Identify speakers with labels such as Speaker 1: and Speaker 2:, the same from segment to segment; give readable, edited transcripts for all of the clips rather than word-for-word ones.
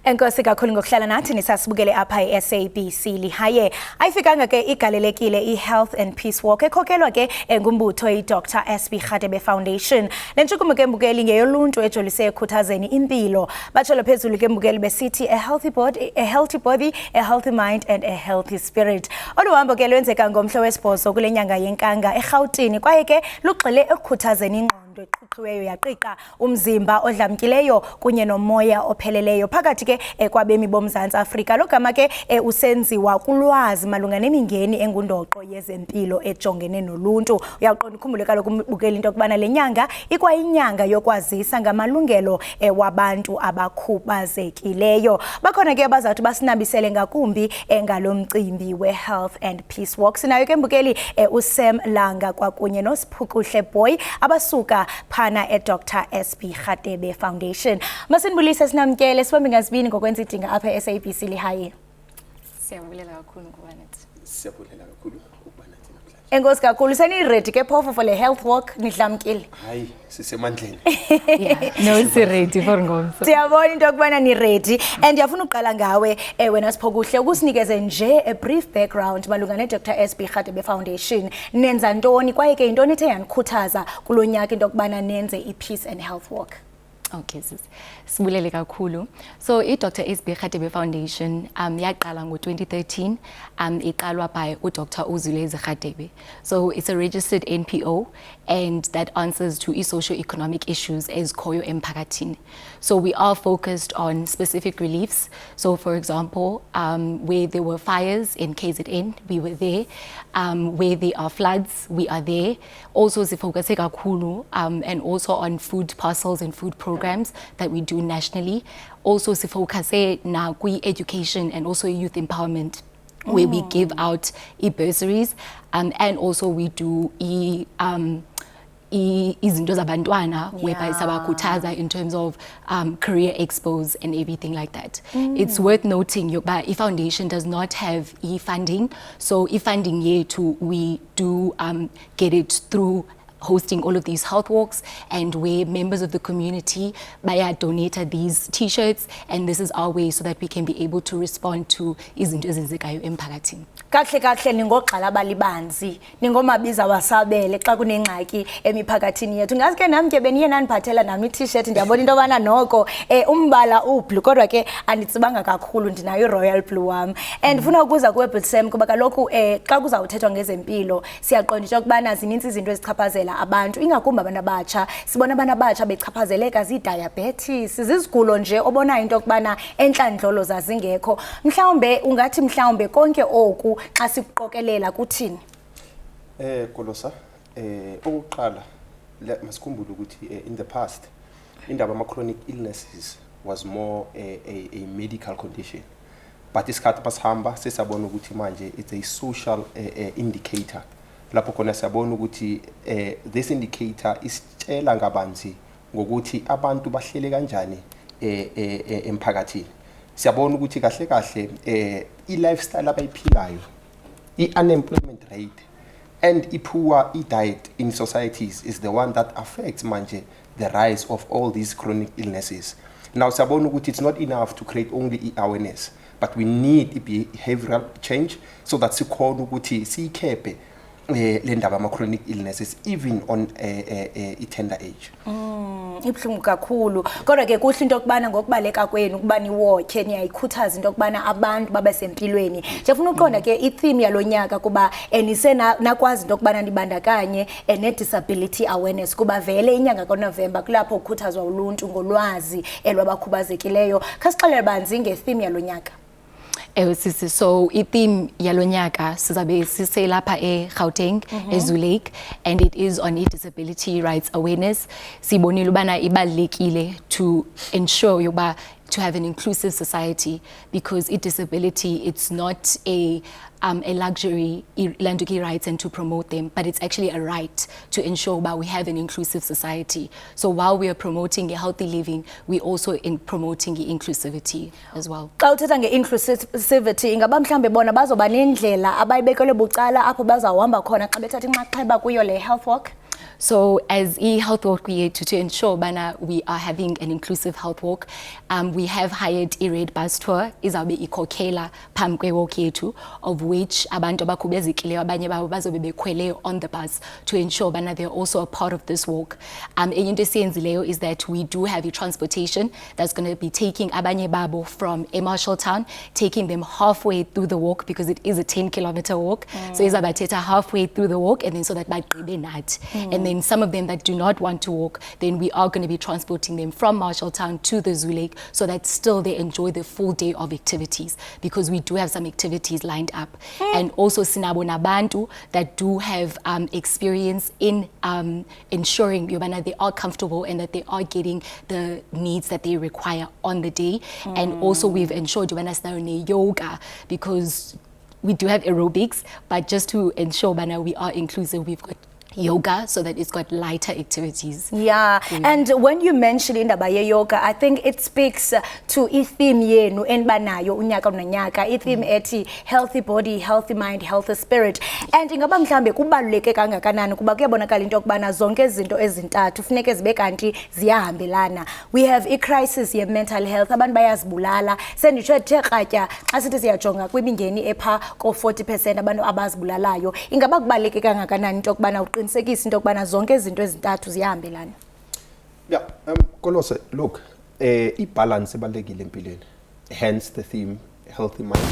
Speaker 1: Enkosi kakhulu ngokuhlala nathi nisasibukele apha eSABC lihaye. Ayifikanga ke igalelekile iHealth and Peace Walk ekhokelwa ke ngumbutho iDr SB Radebe Foundation. Lentshukumo ke mbukeli ngeyoluntu ejolise ekhuthazeni impilo. Bacholo phezulu ke mbukeli besithi a healthy body, a healthy mind and a healthy spirit. Oluhambo ke lwenzeka ngomhla wesibhozo kule nyanga yenkanga eGauteng kwaye ke lugxile ekukhuthazeni ingqondo eqhiqiweyo yaqiqa umzimba odlamkileyo kunye nomoya opheleleyo phakathi ke kwabemi boMzantsi Afrika. Logama ke usenziwa kulwazi malunga nemingeni engundoqo yezempilo ejongene noluntu. Uyaqonda ukhumbule kaloku umbukeli into yokubana le nyanga ikwayinyanga yokwazisa ngamalungelo wabantu abakhubazekileyo. Bakhona ke abazawuthi basinabisele ngakumbi ngalomcimbi weHealth and Peace Walk. Sinayo ke mbukeli uSam Langa kwakunye noSiphukuhle Boy abasuka phana eDr SB Radebe Foundation. Masinibulise sinamkele sibambe ngazibini ngokwenza idinga apha eSABC lihaye.
Speaker 2: Siyabulela kakhulu ngoba nathi.
Speaker 3: Siyabulela kakhulu ukuba nathi namhlanje.
Speaker 1: Enkosi kakhulu seni ready ke phofu for le health walk nidlamkile.
Speaker 3: Hayi sisemandleni.
Speaker 2: No si ready for ngomso.
Speaker 1: Siyabona into yokubana ni ready and yafuna uqala ngawe wena Siphukuhle ukusinikeze nje a brief background malunga neDr SB Radebe Foundation. Nenza ntoni kwaye ke intoni ethe yanikhuthaza kulonyaka into yokubana nenze iPeace and Health Walk?
Speaker 2: Okay sis. Sibulele kakhulu. So iDr SB Radebe Foundation yaqala ngo-2013 iqalwa by uDr Uzulezi Radebe. So it's a registered NPO and that answers to socio-economic issues ezikhoyo emphakathini. So we are focused on specific reliefs. So for example, where there were fires in KZN, we were there. Where there are floods, we are there. Also sifokuse kakhulu and also on food parcels and food programs that we do nationally. Also sifokuse na education and also youth empowerment, where we give out bursaries and also we do izinto zabantwana whereby sabakhuthaza in terms of career expos and everything like that. It's worth noting yokuba foundation does not have funding, so funding yethu we do get it through hosting all of these health walks and where members of the community donated these t-shirts, and this is our way so that we can be able to respond to izinto ezenzekayo emphakathini.
Speaker 1: Kahle ningogxala balibanzi ningomabiza wasabele xa kunengxaki emiphakathini yethu. Ngazi ke nami ke beniye naniphathela nami t-shirt ndiyabona into bana noko umbala ublue kodwa ke anditsibanga kakhulu ndinayo royal blue wam and funa ukuza kuwe Sam kuba kaloku xa kuzawuthethwa ngezempilo siyaqonda into yokubana zininzi izinto ezichaphazela abantu ingakumbi abantu abatsha. Sibona abantu abatsha bechaphazeleka diabetes zizigulo nje obona into yokubana entlandlolo zazingekho. Mhlawumbe ungathi mhlawumbe konke oku xa sikuqokelela kuthini?
Speaker 3: Kolosa ukuqala masikhumbule ukuthi in the past indaba ama chronic illnesses was more a medical condition, but isikhathi masihamba sesabona ukuthi manje it's a social indicator. Lapho khona siyabona ukuthi this indicator isitshela ngabanzi ngokuthi abantu bahlele kanjani emphakathini. Siyabona ukuthi kahle i-lifestyle abayiphilayo, i-unemployment rate and i-poor diet in societies is the one that affects manje the rise of all these chronic illnesses. Now siyabona ukuthi it's not enough to create only awareness, but we need behavioral change so that sikhona ukuthi siyikhephe le ndaba ama chronic illnesses even on a tender age.
Speaker 1: Ibhlungu kakhulu kodwa ke kuhle into yokubana ngokubaleka kwenu ukuba niwokhe niyayikhuthaza into yokubana abantu babe sempilweni. Ndifuna uqonda ke i-theme yalonyaka kuba nisena nakwazi into yokubana nibandakanye ne-disability awareness kuba vele inyanga kaNovember kulapho ukhuthazwa uluntu ngolwazi elwabakhubazekileyo. Khasixelele banzi nge-theme yalonyaka.
Speaker 2: So i-theme yalonyaka sizabe siselapha eGauteng eZoo Lake and it is on disability rights awareness. Sibonile ubana ibalekile to ensure yoba to have an inclusive society because disability it's not a luxury Landuki rights and to promote them, but it's actually a right to ensure that we have an inclusive society. So while we are promoting a healthy living, we also in promoting inclusivity as well.
Speaker 1: Xa uthetha nge-inclusivity ingaba mhlambe bona bazoba nendlela abayibekelwe bucala apho bazawuhamba khona xa bethatha inxaxheba kuyo le health walk?
Speaker 2: So as e-health walk creator, to ensure bana we are having an inclusive health walk, we have hired a red bus tour izabe ikhokhela phambi kwe-walk yethu, of which abantu abakhubazekileyo abanye babo bazobe bekhwele on the bus to ensure bana they're also a part of this walk. Enye into esiyenzileyo is that we do have a transportation that's going to be taking abanye babo from a Marshalltown, taking them halfway through the walk, because it is a 10-kilometer walk. So izabathetha halfway through the walk, and then so that bagqibe nathi. And then some of them that do not want to walk, then we are going to be transporting them from Marshalltown to the Zoo Lake, so that still they enjoy the full day of activities, because we do have some activities lined up. And also sinabo nabantu that do have experience in ensuring yobana they are comfortable and that they are getting the needs that they require on the day. And also we've ensured yobana sinayo yoga, because we do have aerobics, but just to ensure bana we are inclusive, we've got yoga, so that it's got lighter activities.
Speaker 1: Yeah, and when you mention indaba ye yoga, I think it speaks to i-theme yenu enibanayo unyaka nonyaka, i-theme ethi healthy body, healthy mind, healthy spirit. And ingaba mhlambe kubaluleke kangakanani kuba kuyabonakala into yokubana zonke izinto ezintathu funeke zibe kanti ziyahambelana. We have i-crisis ye-mental health, abantu bayazibulala, senditsho ethe kratya xa sithi siyajonga kwimingeni epha ko-40% abantu abazibulalayo. Ingaba kubaluleke kangakanani into yokubana uqinisekise into yokubana zonke izinto ezintathu ziyahambelana?
Speaker 3: Yeah, Kolose, look, i-balance ebalulekile empilweni. Hence the theme, healthy mind,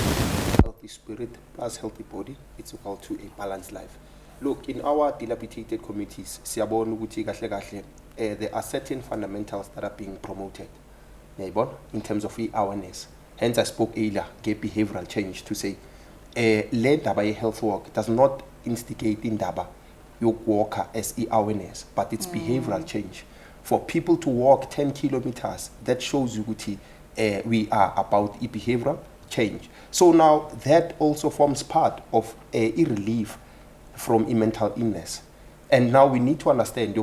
Speaker 3: healthy spirit, plus healthy body. It's equal to a balanced life. Look, in our dilapidated communities, siyabona ukuthi kahle kahle, there are certain fundamentals that are being promoted, in terms of awareness. Hence, I spoke earlier, behavioral change, to say, le ndaba ye-health work does not instigate indaba walker as awareness, but it's behavioral change. For people to walk 10 kilometers, that shows you we are about behavioral change. So now that also forms part of a relief from mental illness. And now we need to understand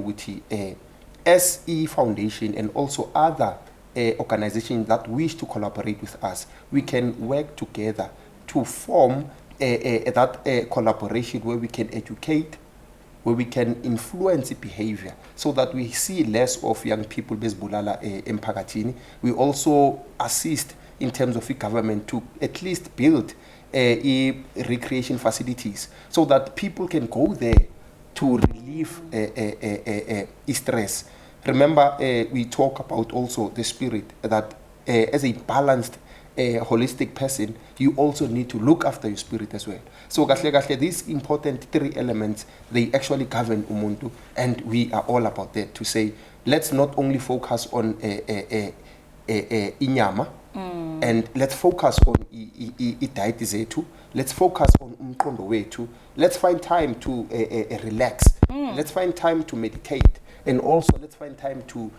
Speaker 3: SE Foundation and also other organizations that wish to collaborate with us, we can work together to form that collaboration where we can educate, where we can influence behavior, so that we see less of young people bezibulala emphakathini. We also assist in terms of the government to at least build recreation facilities, so that people can go there to relieve stress. Remember, we talk about also the spirit, that as a balanced holistic person, you also need to look after your spirit as well. So these important three elements, they actually govern umuntu, and we are all about that, to say, let's not only focus on inyama, and let's focus on diet zethu, let's focus on umqondo wethu, let's find time to relax, let's find time to meditate, and also let's find time to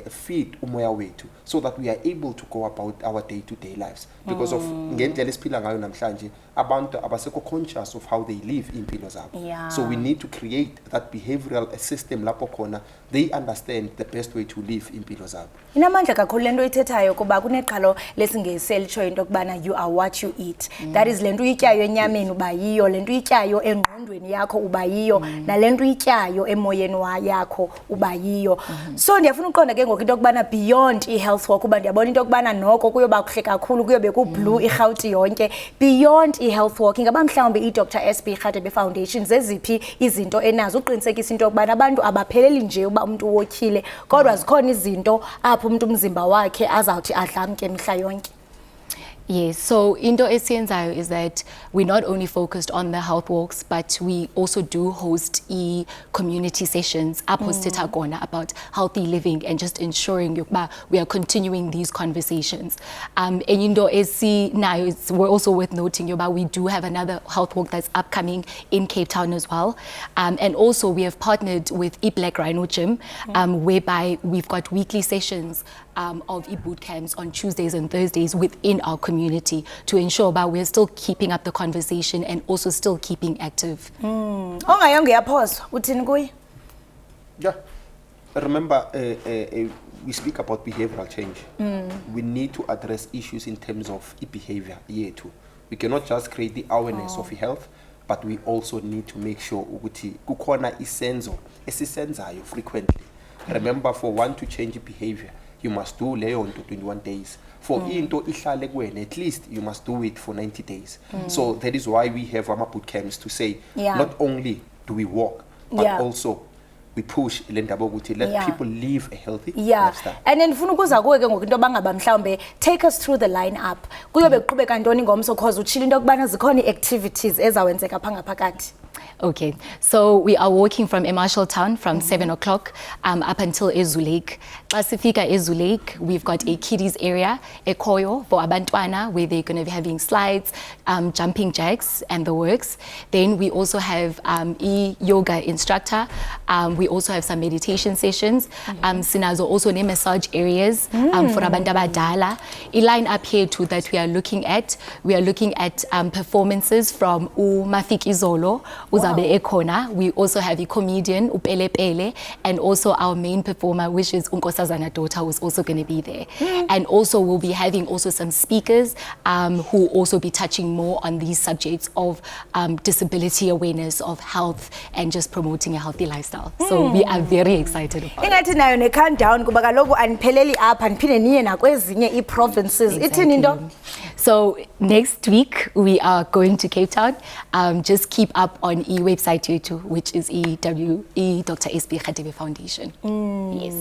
Speaker 3: feed umoya wethu, so that we are able to go about our day-to-day lives, because of ngendlela esiphila ngayo namhlanje abantu abasekho conscious of how they live impilo zabo. So we need to create that behavioral system lapho khona they understand the best way to live impilo zabo.
Speaker 1: Inamandla kakhulu lento ithethayo kuba kuneqhalo lesingesi elitsho into yokubana you are what you eat. That is lento uyityayo enyameni uba yiyo, lento uyityayo engqondweni yakho uba yiyo, nalento uyityayo emoyeni yakho uba yiyo. So ndiyafuna uqonda ke ngoku into yokubana beyond i-health walk, kuba ndiyabona into yokubana noko kuyoba kuhle kakhulu, kuyobe ku-blue irhawuti yonke. Beyond i-health walk, ingaba mhlawumbi i-Dr. SB Radebe Foundation zeziphi izinto enazo uqinisekisa into yokubana abantu abapheleli nje uba umuntu wokhile, kodwa zikhona izinto apho umuntu umzimba wakhe azawuthi adlamke mihla yonke?
Speaker 2: Yes, so into esiyenzayo is that we're not only focused on the health walks, but we also do host community sessions apho kona about healthy living and just ensuring we are continuing these conversations. And into nayo, we're also worth noting we do have another health walk that's upcoming in Cape Town as well. And also we have partnered with Black Rhino Gym, whereby we've got weekly sessions of boot camps on Tuesdays and Thursdays within our community, to ensure we're still keeping up the conversation and also still keeping active.
Speaker 3: Yeah, remember, we speak about behavioral change. We need to address issues in terms of behavior. We cannot just create the awareness of health but we also need to make sure ukuthi kukhona isenzo esisenzayo frequently. Remember, for one to change behavior, you must do leyo nto 21 days. For into ihlale kuwena, at least you must do it for 90 days. So that is why we have our boot camps to say, not only do we walk, but also we push le ndaba ukuthi let people live a healthy lifestyle.
Speaker 1: And then ndifuna ukuza kuwe ke ngoku into abangaba mhlawumbe take us through the line up. Kuyobe kuqhubeka ntoni ngomso cause utshila into kubana zikhona activities ezawenzeka phangaphakathi.
Speaker 2: Okay, so we are walking from Marshalltown from 7 o'clock up until Ezu Lake. Pasifika Ezu Lake, we've got a kiddies area, Ekoyo for Abantwana, where they're going to be having slides, jumping jacks and the works. Then we also have a yoga instructor. We also have some meditation sessions. Sinazo also ne massage areas for Abantu Abadala. A line up here too that we are looking at performances from Mafiki Zolo, Uzabe Ekona. We also have a comedian, Upele Pele, and also our main performer, which is Unkosazana Daughter, who's also going to be there. And also we'll be having also some speakers who also be touching more on these subjects of disability awareness, of health, and just promoting a healthy lifestyle. So we are very excited about it.
Speaker 1: Ingathi nayo ne countdown kuba kaloku anipheleli apha niphinde niye nakwezinye i-provinces. Ithini into?
Speaker 2: So next week we are going to Cape Town. Just keep up on website YouTube, which is Dr. SB Radebe Foundation. Yes.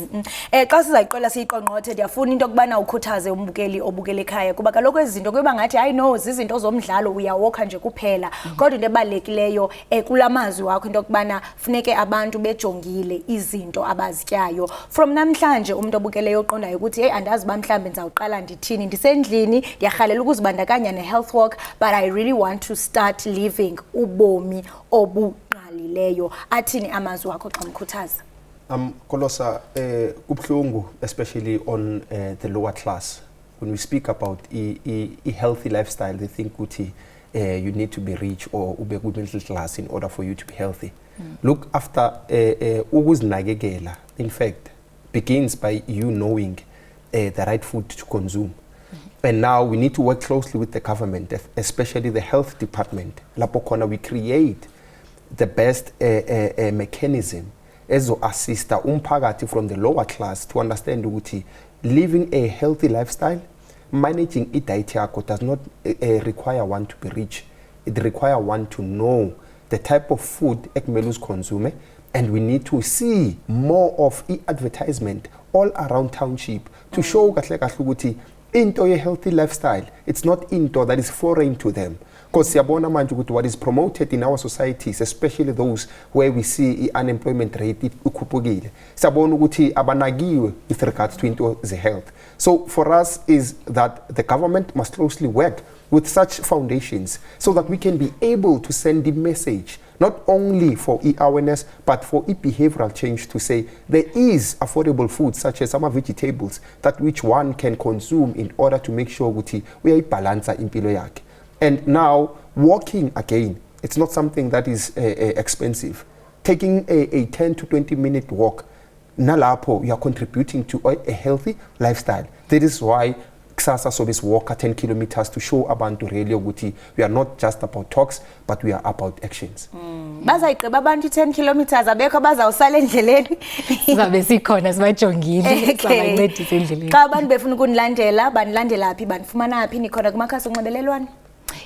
Speaker 1: Xa sizayiqala siyiqonqothe ndiyafuna into kubana ukhuthaze umbukeli obukele ekhaya kuba kaloku izinto kuba ngathi I know izinto zomdlalo uyawokha nje kuphela kodwa into ebalulekileyo kulamazwi wakho into kubana funeke abantu bejongile izinto abazityayo. From namhlanje umuntu obukeleyo oqondayo ukuthi hey andazi ba mhlambe ndizawuqala ndithini ndisendlini ndiyarhalela ukuzibandakanya ne health walk but I really want to start living ubomi obuqalileyo. Athini amazwi wakho xa mkhuthaza?
Speaker 3: Kolosa, kubhlungu, especially on the lower class. When we speak about a healthy lifestyle, they think kuti you need to be rich or ube good middle class in order for you to be healthy. Look, after ukuzinakekela, in fact, begins by you knowing the right food to consume. And now we need to work closely with the government, especially the health department. Lapho khona we create the best mechanism ezo assista umphakathi from the lower class to understand ukuthi living a healthy lifestyle, managing diet yakho does not require one to be rich. It requires one to know the type of food ekumele uziconsume, and we need to see more of advertisement all around township to show kahle kahle ukuthi into a healthy lifestyle, it's not into that is foreign to them. Because siyabona manje ukuthi what is promoted in our societies, especially those where we see unemployment rate ikhuphukile, siyabona ukuthi abanakiwe with regards to into the health. So for us is that the government must closely work with such foundations so that we can be able to send the message not only for awareness but for behavioral change to say there is affordable food such as some vegetables that which one can consume in order to make sure ukuthi uyayibalansa impilo yakhe. And now walking again, it's not something that is expensive. Taking a 10 to 20 minute walk, nalapho you are contributing to a healthy lifestyle. That is why Kusasa Service walk 10 kilometers to show abantu really ukuthi we are not just about talks but we are about actions.
Speaker 1: Bazayigqiba abantu 10 kilometers abekho bazawusala endleleni.
Speaker 2: Sizabe sikhona sibajongile sizabancedisa endleleni.
Speaker 1: Xa abantu befuna ukunilandela banilandela phi banifumana phi nikhona kumakhasi onxibelelwano?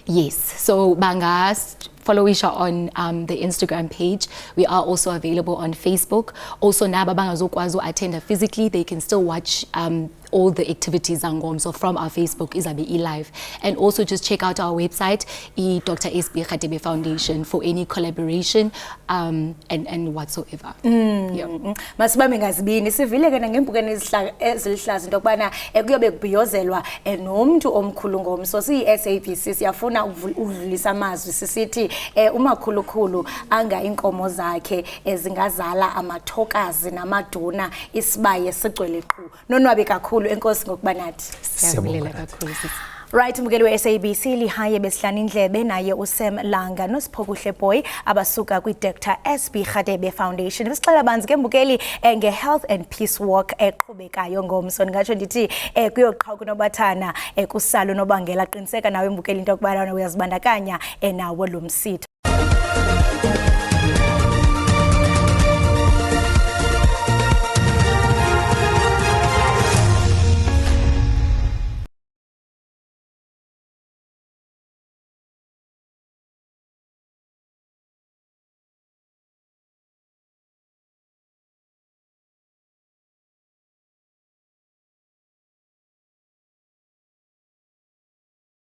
Speaker 2: Yes, so Bangas follow Isha on the Instagram page. We are also available on Facebook. Also, naba bangazokwazi attend physically, they can still watch all the activities so from our Facebook Izabe live, and also just check out our website Dr. SB Radebe Foundation for any collaboration and whatsoever.
Speaker 1: Masibambe ngazibini sivile ke ngembukeni ezilihlaza into kubana kuyobe kubhiyozelwa nomuntu omkhulu ngomso siyi-SABC siyafuna ukudlulisa amazwi sisithi umakhulukhulu anga inkomo zakhe ezingazala amathokazi namaduna isibaye sigcwele qhu nonwabe kakhulu enkosi ngokuba nathi.
Speaker 2: Siyabulela kakhulu sisi.
Speaker 1: Right, mukeli we-SABC lihaye besihlani indlebe naye uSam Langa noSiphokuhle Boy abasuka kwi-Dr. SB Radebe Foundation. Besixela banzi ke mbukeli nge-Health and Peace Walk eqhubekayo ngomso. Ngatsho ndithi kuyoqhawuka nobathana kusalo nobangela qiniseka nawe mbukeli into kubana uyazibandakanya nawo lo msitho.